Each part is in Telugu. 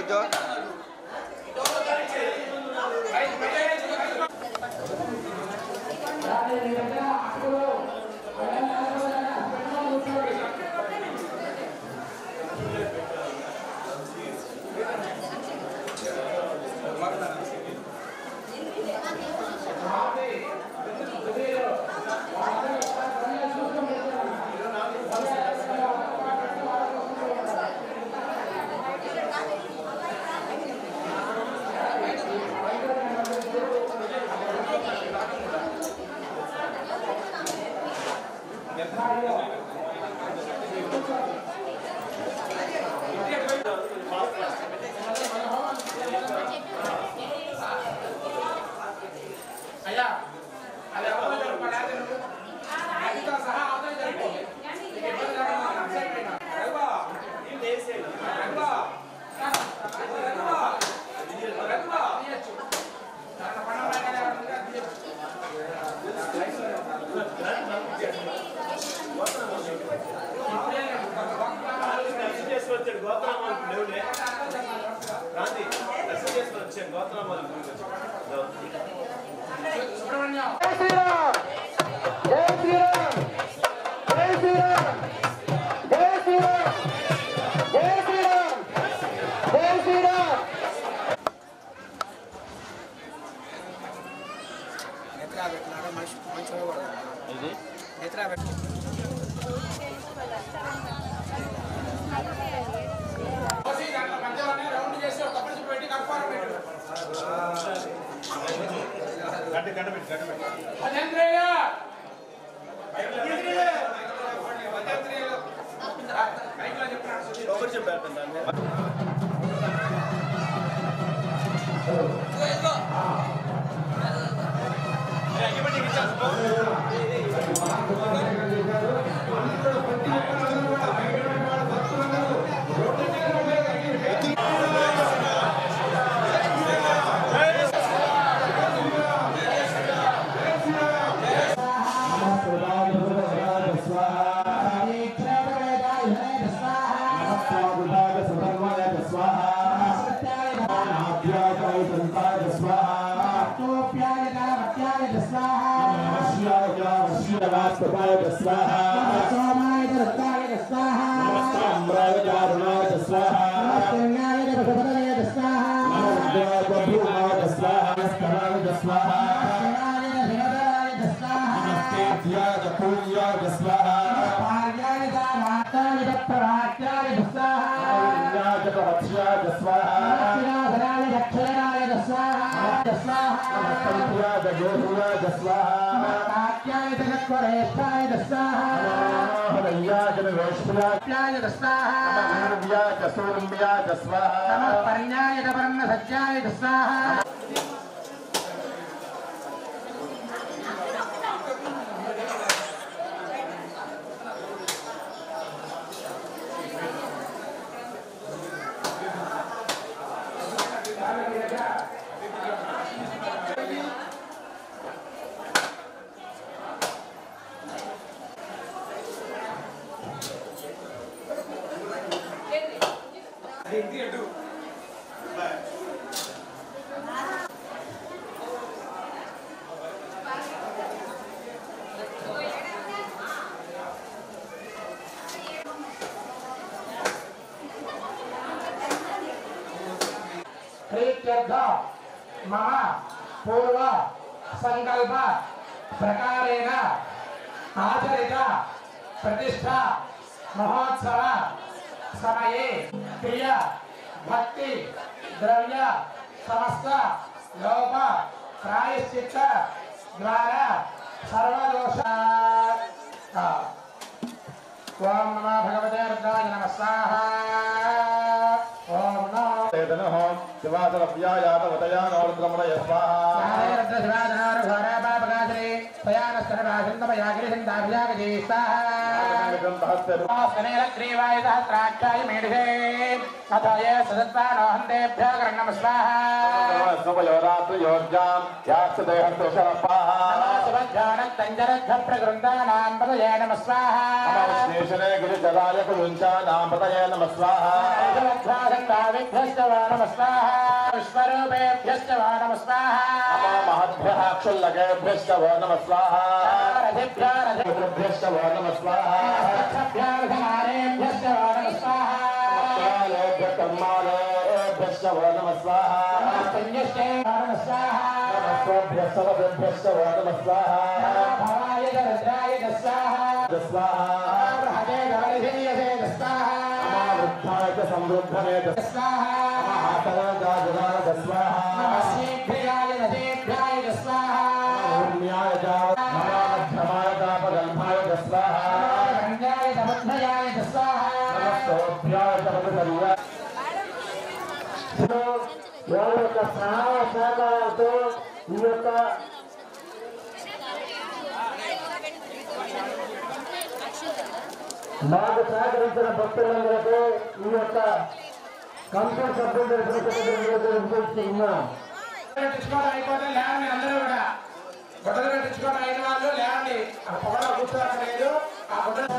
కూర్చో. मम पूर्व संकल्प प्रकारेण आचरित प्रतिष्ठा महोत्सव समये प्रिय भक्ति द्रव्य समस्त लोप प्रायश्चित्त द्वारा सर्वदोष ओम नमो भगवते रुद्राय नमः स्वाहा ओम नमो तेदनः शिवासरव्यायातवतयानोर्द्रमणय स्वाहा स्वाहा रुद्र शिवाधनार घोरा पापगात्रे तयानस्तरभाषन्त सहस्राक्षाय मेढे अथाय सदत्वानोहन्तेभ्यः कर्णम स्वाहा योज्ञां याक्षदेहस्तुषरपाः नमस्वज्ञानत्तञ्जरध्वप्रगृन्दानां पतये नमः स्वाहा नमस्नेशने गिरिजलाय कुरुञ्चानां पतये नमः स्वाहा नमस्वाहा नमः स्वाहा विश्वरूपेभ्यश्च वा नमः स्वाहा महद्भ्यः क्षुल्लकेभ्यश्च वो नमः स्वाहा रथेभ्यश्च वो नमः स्वाहा रथमारेभ्यश्च वा नमः स्वाहा कर्मालेभ्यश्च वो नमः स्वाहा संयश्च नमः स्वाहा नमस्तेभ्यश्च वो नमः स्वाहा भवाय रुद्राय स्वाहा स्वाहा हरे गणधीयसे स्वाहा वृद्धाय च समृद्धने स्वाहा स्वाहा शीघ्राय नदीभ्याय स्वाहा ऊर्म्याय च मध्यमाय च पगल्भाय च स्वाहा गङ्गाय समुद्धयाय स्वाहा नमस्तोभ्याय च पदकर्याय ఎవరి యొక్క సహాయ సహకారాలతో ఈ యొక్క మాకు సహకరించిన భక్తులందరికీ ఈ యొక్క కంపెనీ సభ్యులు ఉన్నాం. పెట్టించుకోవడం అయిపోతే లేవండి అందరూ కూడా గుడ్డలు పెట్టించుకోవడం అయిన వాళ్ళు లేవండి ఆ పొగలో కూర్చోలేదు ఆ గుడ్డలు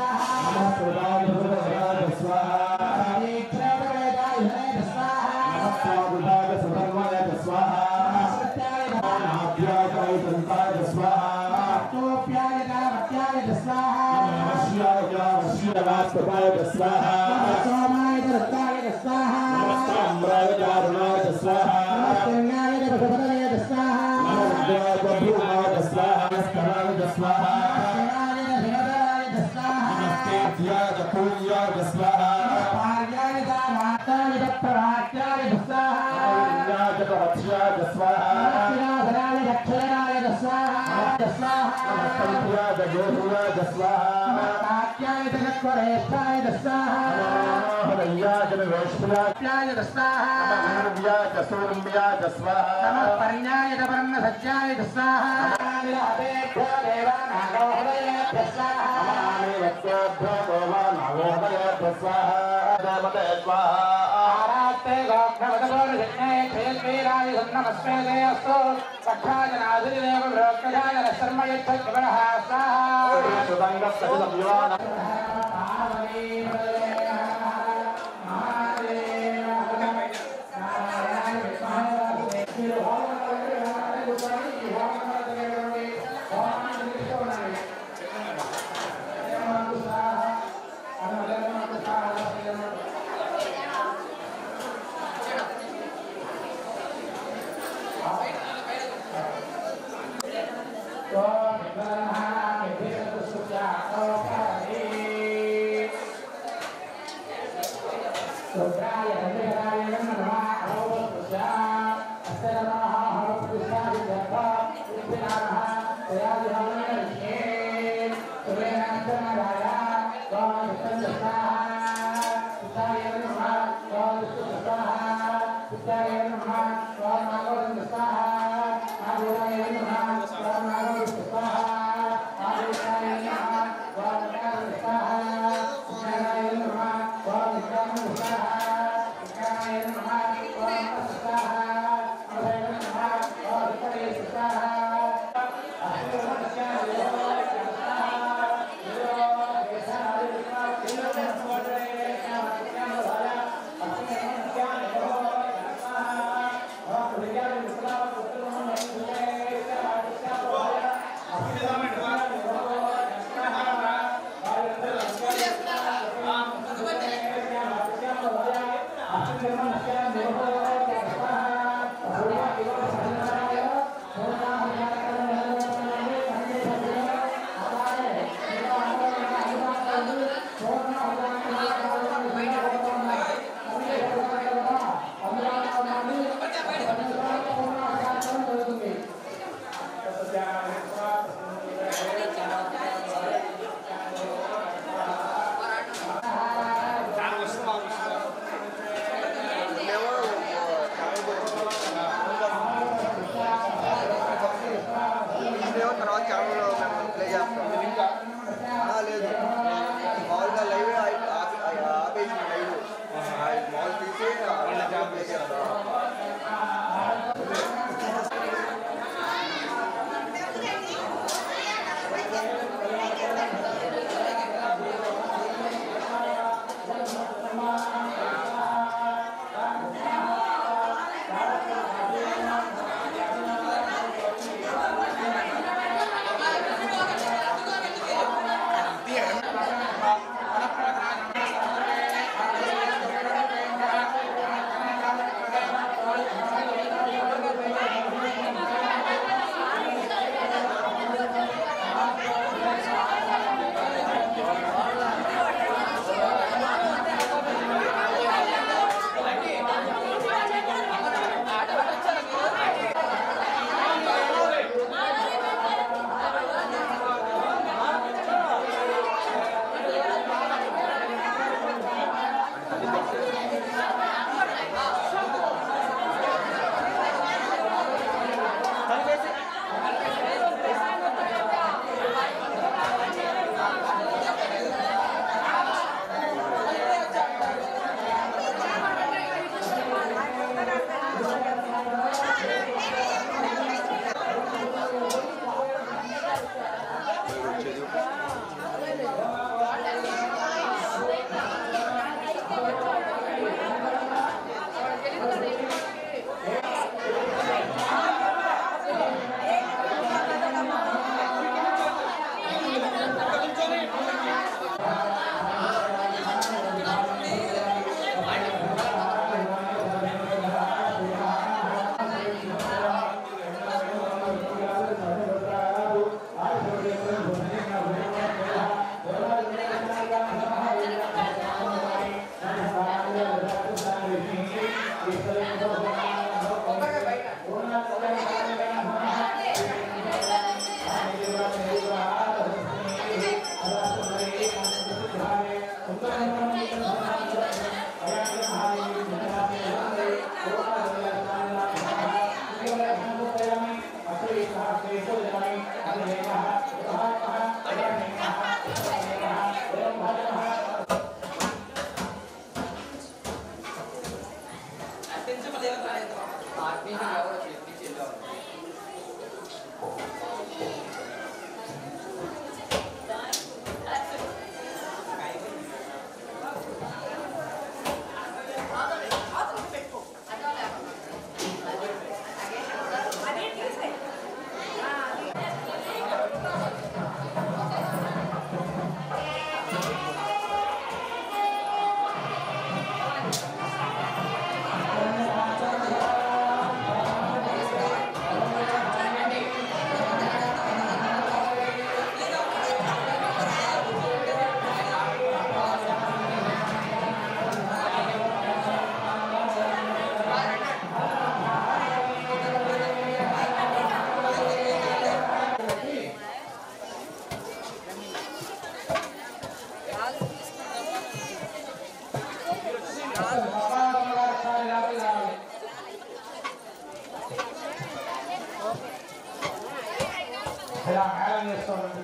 ఇలా మేళం చేస్తామండి.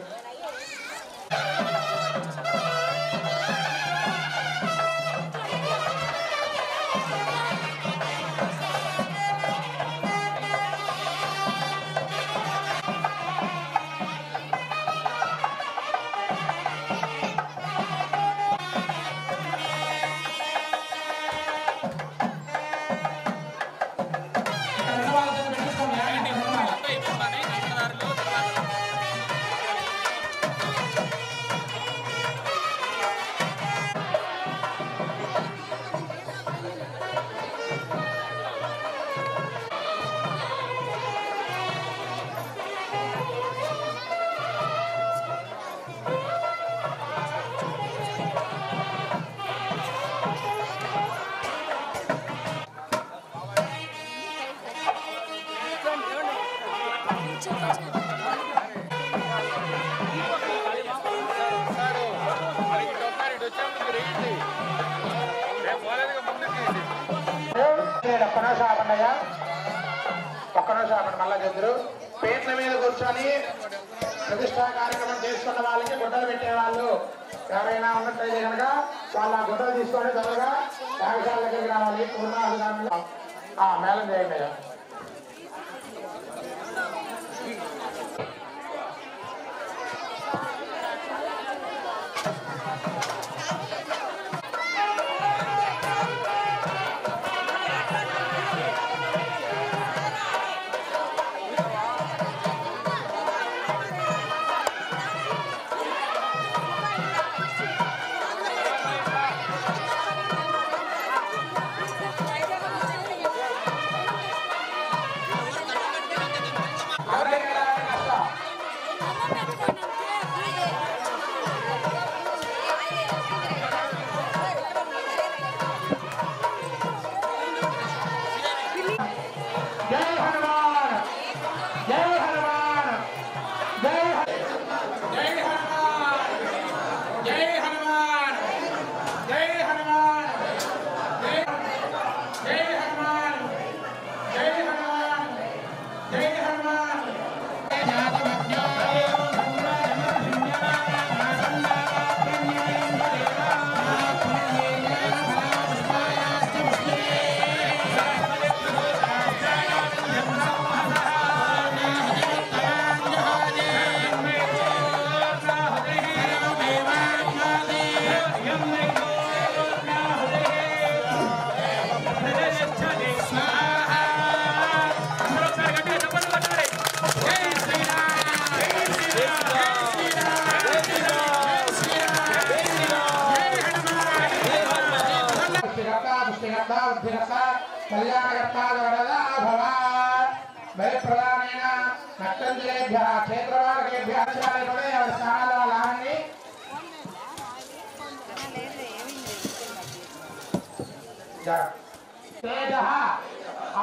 ఒక్క నిమిషం ఆపండి. మళ్ళా చెప్తారు. పేట్ల మీద కూర్చొని ప్రతిష్టా కార్యక్రమం చేసుకున్న వాళ్ళకి గుడ్డలు పెట్టేవాళ్ళు ఎవరైనా ఉన్నట్లయితే కనుక వాళ్ళు ఆ గుడ్డలు తీసుకొని త్వరగా యాగశాల దగ్గరికి రావాలి. పూర్ణాభిధానంలో మేళం చేయండి.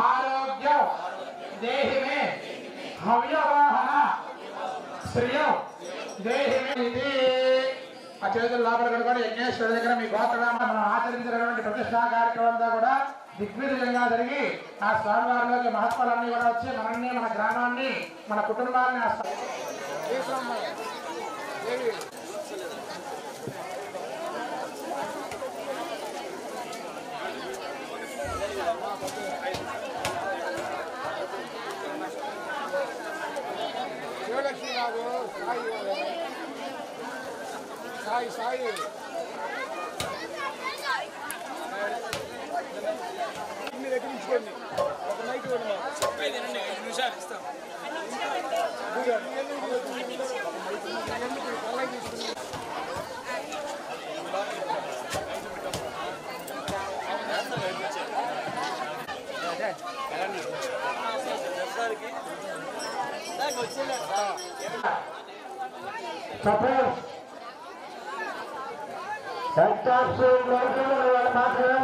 आरोग्य देहि में हव्यवाहन श्रिय देहि में చేతులు లోపల కడుకొని యజ్ఞేశ్వరుడి దగ్గర మీ గోత్రనామ మనం ఆచరించినటువంటి ప్రతిష్టా కార్యక్రమం అంతా కూడా దిగ్విజయంగా జరిగి ఆ స్వామివారిలోకి మహత్వాలన్నీ కూడా వచ్చి మనల్ని మన గ్రామాన్ని మన కుటుంబాన్ని సాయి సాయి మీరు ఎక్కించుకోండి ఒక నైట్ చెప్పేది 5 నిమిషాలు ఇస్తాం సపోర్ట్ దత్తాక్షి మాత్రమే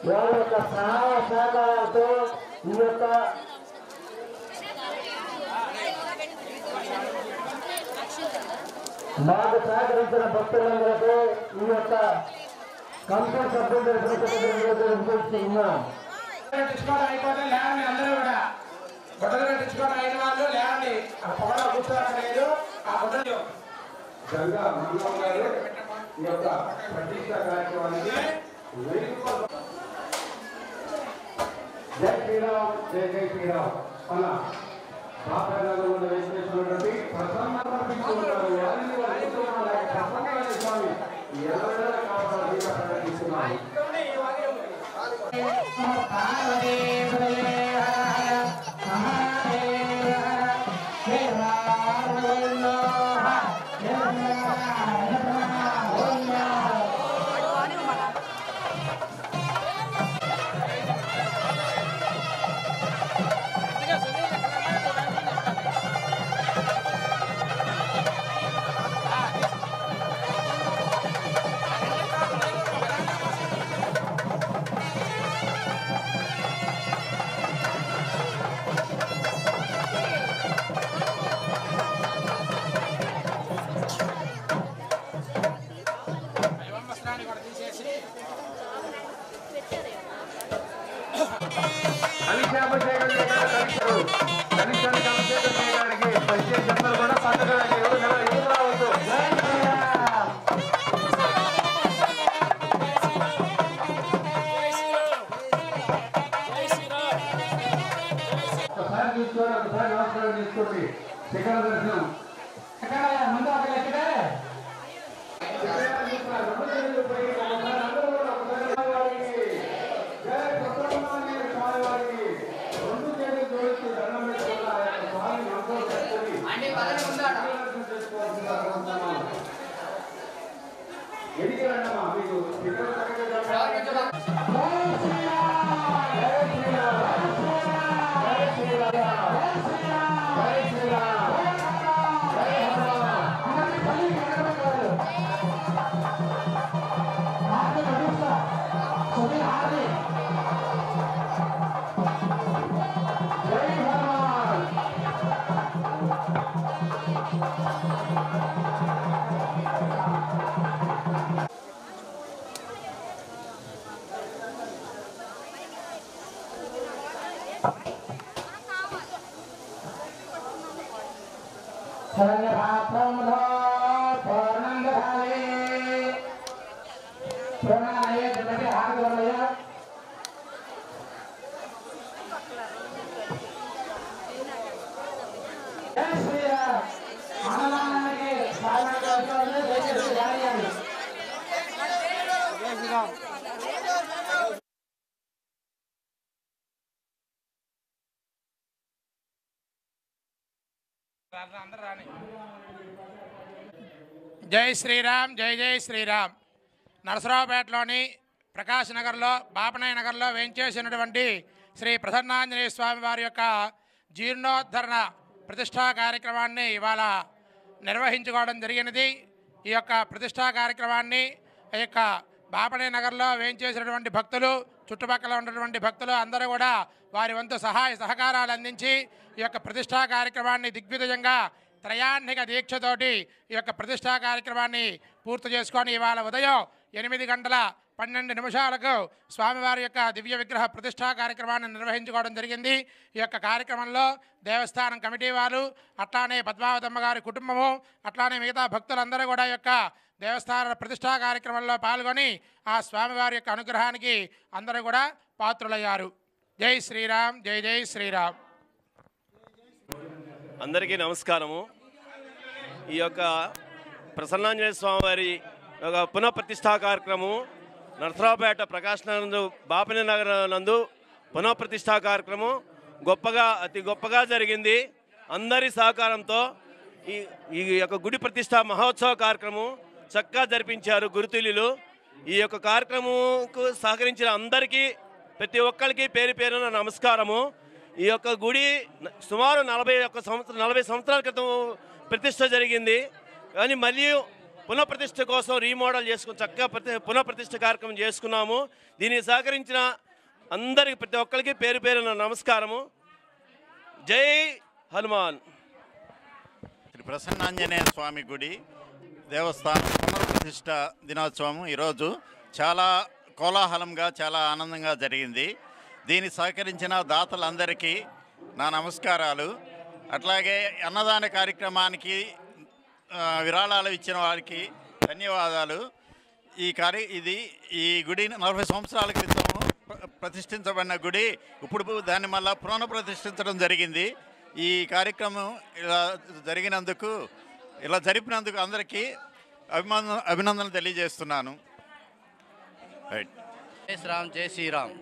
వారి యొక్క సహాయ సహకారాలతో ఈ యొక్క మాకు సహకరించిన భక్తులందరికీ ఈ యొక్క కమిటీ సభ్యులు తెలుసుకుంటున్నాం. తెచ్చుకోవడం అయిపోతే లేవండి, అందరూ కూడా గుడ్డలు తెచ్చుకోవడం అయిన వాళ్ళు లేవండి. ఆ పొగలో కూర్చోలేదు. ఆ గుడ్డలు గంగా మంగళం గారు ఈ యొక్క ప్రతిష్ట కార్యక్రమానికి జై శ్రీరామ్ జై జై శ్రీరామ్ మన బాపనగరంలో వేసినటువంటి ప్రసన్న సమర్పిస్తున్నారు. వారిని ప్రసన్న స్వామి ఎవరైనా కావాలని ప్రకటిస్తున్నాను. జై శ్రీరామ్ జై జై శ్రీరామ్. నరసరావుపేటలోని ప్రకాశ్ నగర్లో బాపనాయ నగర్లో వేంచేసినటువంటి శ్రీ ప్రసన్నాంజనేయ స్వామి వారి యొక్క జీర్ణోద్ధరణ ప్రతిష్టా కార్యక్రమాన్ని ఇవాళ నిర్వహించుకోవడం జరిగినది. ఈ యొక్క ప్రతిష్టా కార్యక్రమాన్ని ఈ యొక్క బాపనాయ నగర్లో వేంచేసినటువంటి భక్తులు, చుట్టుపక్కల ఉన్నటువంటి భక్తులు అందరూ కూడా వారి వంతు సహాయ సహకారాలు అందించి ఈ యొక్క ప్రతిష్టా కార్యక్రమాన్ని దిగ్విజయంగా త్రయాహ్నిక దీక్షతోటి ఈ యొక్క ప్రతిష్టా కార్యక్రమాన్ని పూర్తి చేసుకొని ఇవాళ ఉదయం 8:12 స్వామివారి యొక్క దివ్య విగ్రహ ప్రతిష్టా కార్యక్రమాన్ని నిర్వహించుకోవడం జరిగింది. ఈ యొక్క కార్యక్రమంలో దేవస్థానం కమిటీ వారు, అట్లానే పద్మావతమ్మ గారి కుటుంబము, అట్లానే మిగతా భక్తులందరూ కూడా ఈ యొక్క దేవస్థాన ప్రతిష్టా కార్యక్రమంలో పాల్గొని ఆ స్వామివారి యొక్క అనుగ్రహానికి అందరూ కూడా పాత్రులయ్యారు. జై శ్రీరామ్, జై జై శ్రీరామ్. అందరికీ నమస్కారము. ఈ యొక్క ప్రసన్నాంజనేయ స్వామివారి ఒక పునఃప్రతిష్టా కార్యక్రమం నరసరావుపేట ప్రకాశ్ నందు బాపనాయ నగర్ నందు పునఃప్రతిష్టా కార్యక్రమం అతి గొప్పగా జరిగింది. అందరి సహకారంతో ఈ యొక్క గుడి ప్రతిష్టా మహోత్సవ కార్యక్రమం చక్కగా జరిపించారు గురుతుల్యులు. ఈ యొక్క కార్యక్రమంకు సహకరించిన అందరికీ ప్రతి ఒక్కరికి పేరు పేరున నమస్కారము. ఈ యొక్క గుడి సుమారు 40 సంవత్సరాల క్రితం ప్రతిష్ట జరిగింది. కానీ మళ్ళీ పునఃప్రతిష్ఠ కోసం రీమోడల్ చేసుకుని చక్కగా పునఃప్రతిష్ఠ కార్యక్రమం చేసుకున్నాము. దీనికి సహకరించిన అందరికి ప్రతి ఒక్కరికి పేరు పేరున నమస్కారము. జై హనుమాన్. శ్రీ ప్రసన్నాంజనేయ స్వామి గుడి దేవస్థానం పునఃప్రతిష్ఠ దినోత్సవం ఈరోజు చాలా కోలాహలంగా చాలా ఆనందంగా జరిగింది. దీన్ని సహకరించిన దాతలందరికీ నా నమస్కారాలు. అట్లాగే అన్నదాన కార్యక్రమానికి విరాళాలు ఇచ్చిన వారికి ధన్యవాదాలు. ఈ గుడి 40 సంవత్సరాల క్రితం ప్రతిష్ఠించబడిన గుడి ఇప్పుడు దాన్ని మళ్ళీ పునఃప్రతిష్ఠించడం జరిగింది. ఈ కార్యక్రమం ఇలా జరిపినందుకు అందరికీ అభినందనలు తెలియజేస్తున్నాను. జై శ్రీరామ్, జై శ్రీరామ్.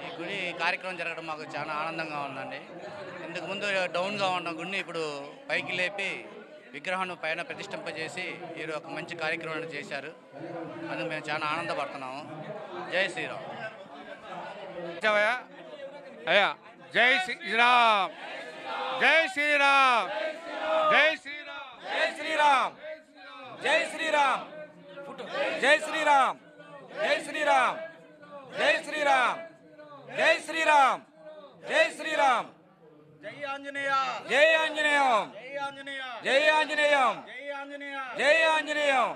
ఈ గుడి కార్యక్రమం జరగడం మాకు చాలా ఆనందంగా ఉందండి. ఇంతకుముందు డౌన్గా ఉన్న గుడిని ఇప్పుడు పైకి లేపి విగ్రహాన్ని పైన ప్రతిష్ఠింపజేసి ఈ ఒక మంచి కార్యక్రమాన్ని చేశారు. అందుకు మేము చాలా ఆనందపడుతున్నాము. జై శ్రీరామ్. అయ్యా జై శ్రీరామ్, జై శ్రీరామ్, జై శ్రీరామ్, జై శ్రీరామ్, జై శ్రీరామ్, జై శ్రీరామ్, జై శ్రీరామ్, జై శ్రీరామ్, జై శ్రీరామ్, జై శ్రీరామ్. జై ఆంజనేయ, జై ఆంజనేయం, జై ఆంజనేయం, జై ఆంజనేయం, జై ఆంజనేయం,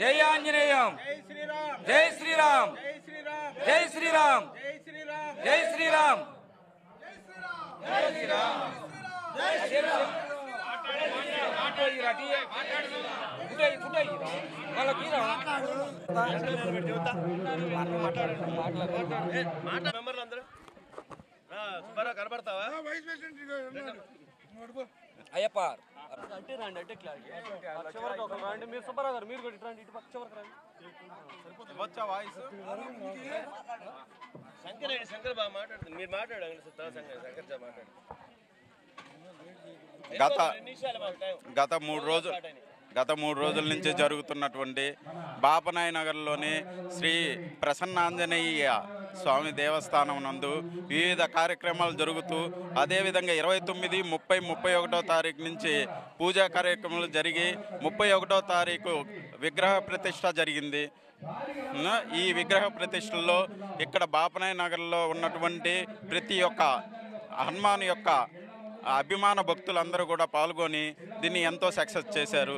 జై ఆంజనేయం, జై శ్రీరామ్, జై శ్రీరామ్, జై శ్రీరామ్, జై శ్రీరామ్, జై శ్రీరామ్. కనబడతావా? అయ్యప్ప శంకర్ బాగా మాట్లాడుతుంది. మీరు మాట్లాడండి. శంకర్ మాట్లాడు. గత మూడు రోజుల నుంచి జరుగుతున్నటువంటి బాపనాయ నగర్లోని శ్రీ ప్రసన్నాంజనేయ స్వామి దేవస్థానం నందు వివిధ కార్యక్రమాలు జరుగుతూ అదేవిధంగా 29, 30, 31వ తారీఖు నుంచి పూజా కార్యక్రమాలు జరిగి 31వ తారీఖు విగ్రహ ప్రతిష్ఠ జరిగింది. ఈ విగ్రహ ప్రతిష్టలో ఇక్కడ బాపనాయ నగర్లో ఉన్నటువంటి ప్రతి ఒక్క హనుమాన్ యొక్క అభిమాన భక్తులందరూ కూడా పాల్గొని దీన్ని ఎంతో సక్సెస్ చేశారు.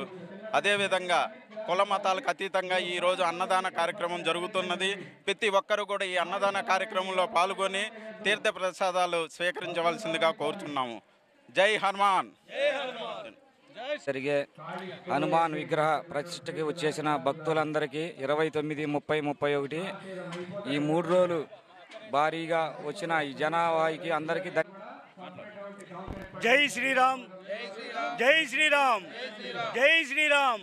అదేవిధంగా కుల మతాలకు అతీతంగా ఈరోజు అన్నదాన కార్యక్రమం జరుగుతున్నది. ప్రతి ఒక్కరూ కూడా ఈ అన్నదాన కార్యక్రమంలో పాల్గొని తీర్థ ప్రసాదాలు స్వీకరించవలసిందిగా కోరుచున్నాము. జై హనుమాన్. జరిగే హనుమాన్ విగ్రహ ప్రతిష్టకి వచ్చేసిన భక్తులందరికీ 29, 30, 31 ఈ 3 రోజులు భారీగా వచ్చిన ఈ జనావాహికి అందరికీ జై శ్రీరామ్, జై శ్రీరామ్, జై శ్రీరామ్,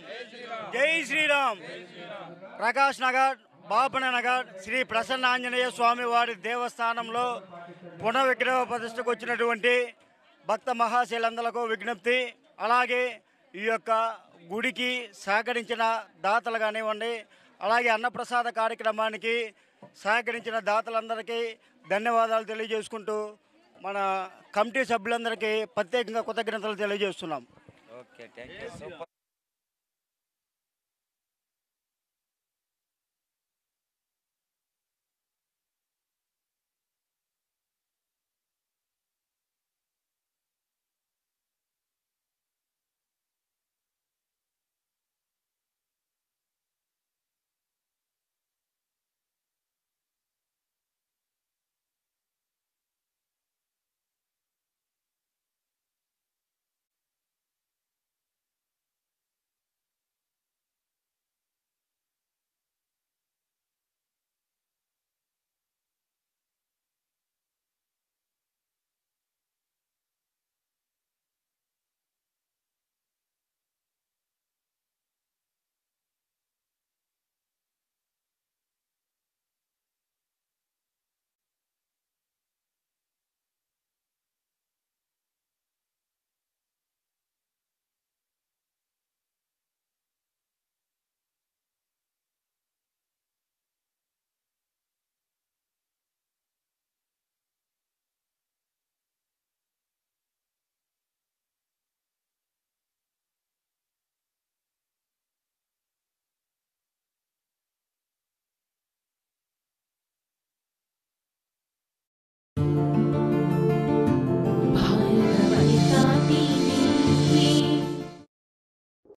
జై శ్రీరామ్. ప్రకాశ్ నగర్, బాపనాయ నగర్ శ్రీ ప్రసన్నాంజనేయ స్వామి వారి దేవస్థానంలో పునఃవిగ్రహ ప్రతిష్టకు వచ్చినటువంటి భక్త మహాశైలందరకు విజ్ఞప్తి, అలాగే ఈ యొక్క గుడికి సహకరించిన దాతలు కానివ్వండి, అలాగే అన్నప్రసాద కార్యక్రమానికి సహకరించిన దాతలందరికీ ధన్యవాదాలు తెలియజేసుకుంటూ మన కమిటీ సభ్యులందరికీ ప్రత్యేకంగా కృతజ్ఞతలు తెలియజేస్తున్నాం. Okay, thank you. సూపర్.